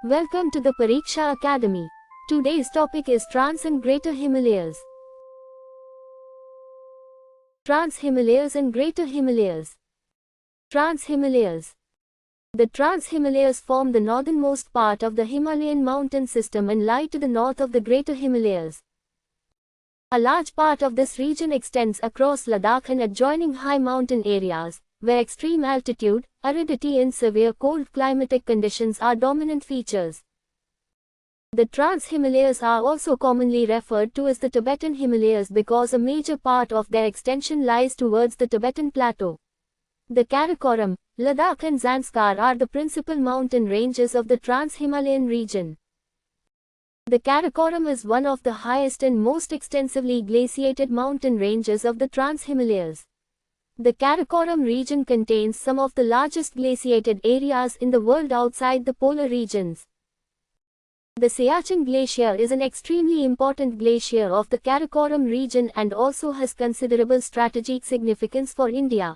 Welcome to the Pariksha Academy. Today's topic is Trans and Greater Himalayas. Trans-Himalayas and Greater Himalayas. Trans-Himalayas. The Trans-Himalayas form the northernmost part of the Himalayan mountain system and lie to the north of the Greater Himalayas. A large part of this region extends across Ladakh and adjoining high mountain areas, where extreme altitude, aridity and severe cold climatic conditions are dominant features. The Trans-Himalayas are also commonly referred to as the Tibetan Himalayas because a major part of their extension lies towards the Tibetan Plateau. The Karakoram, Ladakh and Zanskar are the principal mountain ranges of the Trans-Himalayan region. The Karakoram is one of the highest and most extensively glaciated mountain ranges of the Trans-Himalayas. The Karakoram region contains some of the largest glaciated areas in the world outside the polar regions. The Siachen Glacier is an extremely important glacier of the Karakoram region and also has considerable strategic significance for India.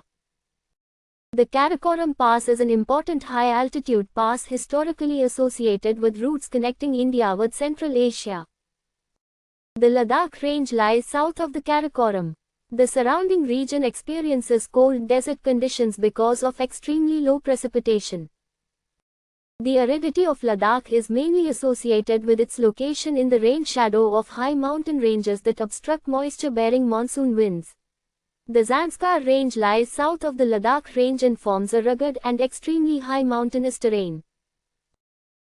The Karakoram Pass is an important high-altitude pass historically associated with routes connecting India with Central Asia. The Ladakh range lies south of the Karakoram. The surrounding region experiences cold desert conditions because of extremely low precipitation. The aridity of Ladakh is mainly associated with its location in the rain shadow of high mountain ranges that obstruct moisture-bearing monsoon winds. The Zanskar range lies south of the Ladakh range and forms a rugged and extremely high mountainous terrain.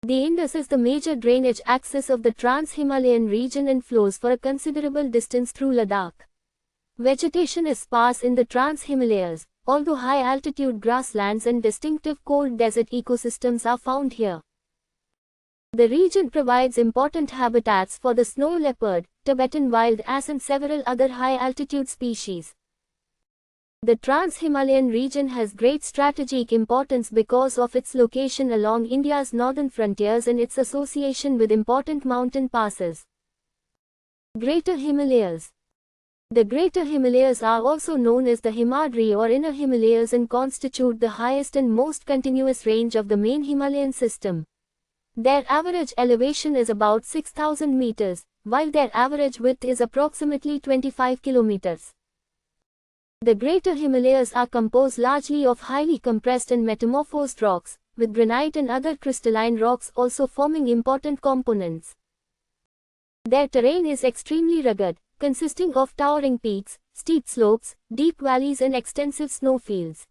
The Indus is the major drainage axis of the Trans-Himalayan region and flows for a considerable distance through Ladakh. Vegetation is sparse in the Trans-Himalayas, although high-altitude grasslands and distinctive cold desert ecosystems are found here. The region provides important habitats for the snow leopard, Tibetan wild ass and several other high-altitude species. The Trans-Himalayan region has great strategic importance because of its location along India's northern frontiers and its association with important mountain passes. Greater Himalayas. The Greater Himalayas are also known as the Himadri or Inner Himalayas and constitute the highest and most continuous range of the main Himalayan system. Their average elevation is about 6,000 meters, while their average width is approximately 25 kilometers. The Greater Himalayas are composed largely of highly compressed and metamorphosed rocks, with granite and other crystalline rocks also forming important components. Their terrain is extremely rugged, consisting of towering peaks, steep slopes, deep valleys and extensive snowfields.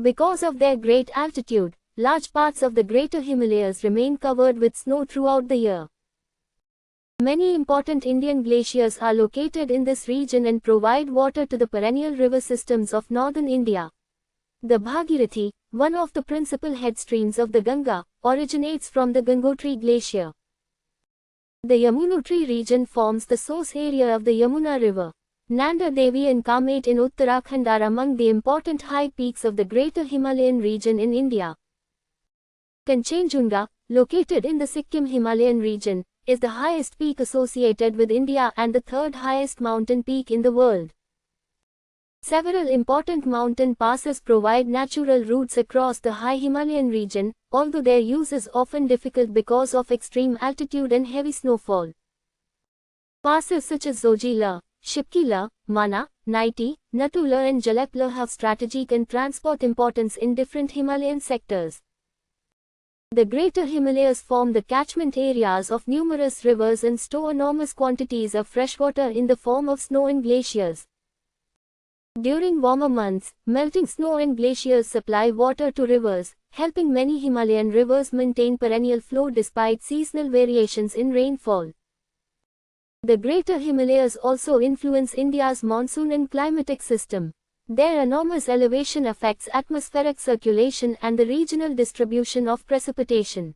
Because of their great altitude, large parts of the Greater Himalayas remain covered with snow throughout the year. Many important Indian glaciers are located in this region and provide water to the perennial river systems of northern India. The Bhagirathi, one of the principal headstreams of the Ganga, originates from the Gangotri Glacier. The Yamunotri region forms the source area of the Yamuna River. Nanda Devi and Kamet in Uttarakhand are among the important high peaks of the Greater Himalayan region in India. Kanchenjunga, located in the Sikkim Himalayan region, is the highest peak associated with India and the third highest mountain peak in the world. Several important mountain passes provide natural routes across the high Himalayan region, although their use is often difficult because of extreme altitude and heavy snowfall. Passes such as Zojila, Shipkila, Mana, Naiti, Natula and Jalepla have strategic and transport importance in different Himalayan sectors. The Greater Himalayas form the catchment areas of numerous rivers and store enormous quantities of freshwater in the form of snow and glaciers. During warmer months, melting snow and glaciers supply water to rivers, helping many Himalayan rivers maintain perennial flow despite seasonal variations in rainfall. The Greater Himalayas also influence India's monsoon and climatic system. Their enormous elevation affects atmospheric circulation and the regional distribution of precipitation.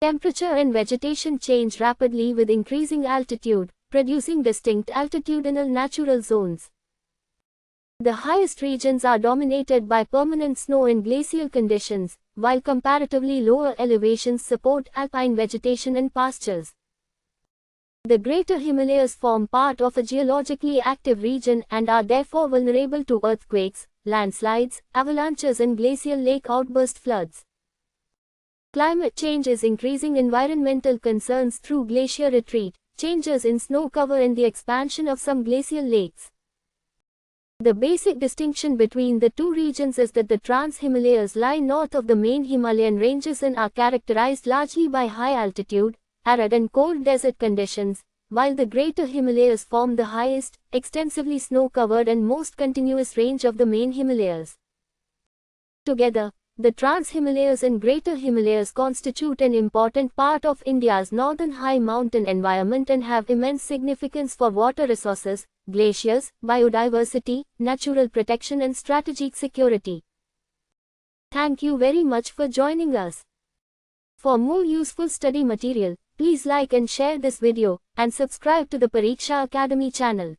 Temperature and vegetation change rapidly with increasing altitude, producing distinct altitudinal natural zones. The highest regions are dominated by permanent snow and glacial conditions, while comparatively lower elevations support alpine vegetation and pastures. The Greater Himalayas form part of a geologically active region and are therefore vulnerable to earthquakes, landslides, avalanches and glacial lake outburst floods. Climate change is increasing environmental concerns through glacier retreat, changes in snow cover and the expansion of some glacial lakes. The basic distinction between the two regions is that the Trans-Himalayas lie north of the main Himalayan ranges and are characterized largely by high altitude, arid and cold desert conditions, while the Greater Himalayas form the highest, extensively snow-covered and most continuous range of the main Himalayas. Together, the Trans-Himalayas and Greater Himalayas constitute an important part of India's northern high mountain environment and have immense significance for water resources, glaciers, biodiversity, natural protection and strategic security. Thank you very much for joining us. For more useful study material, please like and share this video, and subscribe to the Pariksha Academy channel.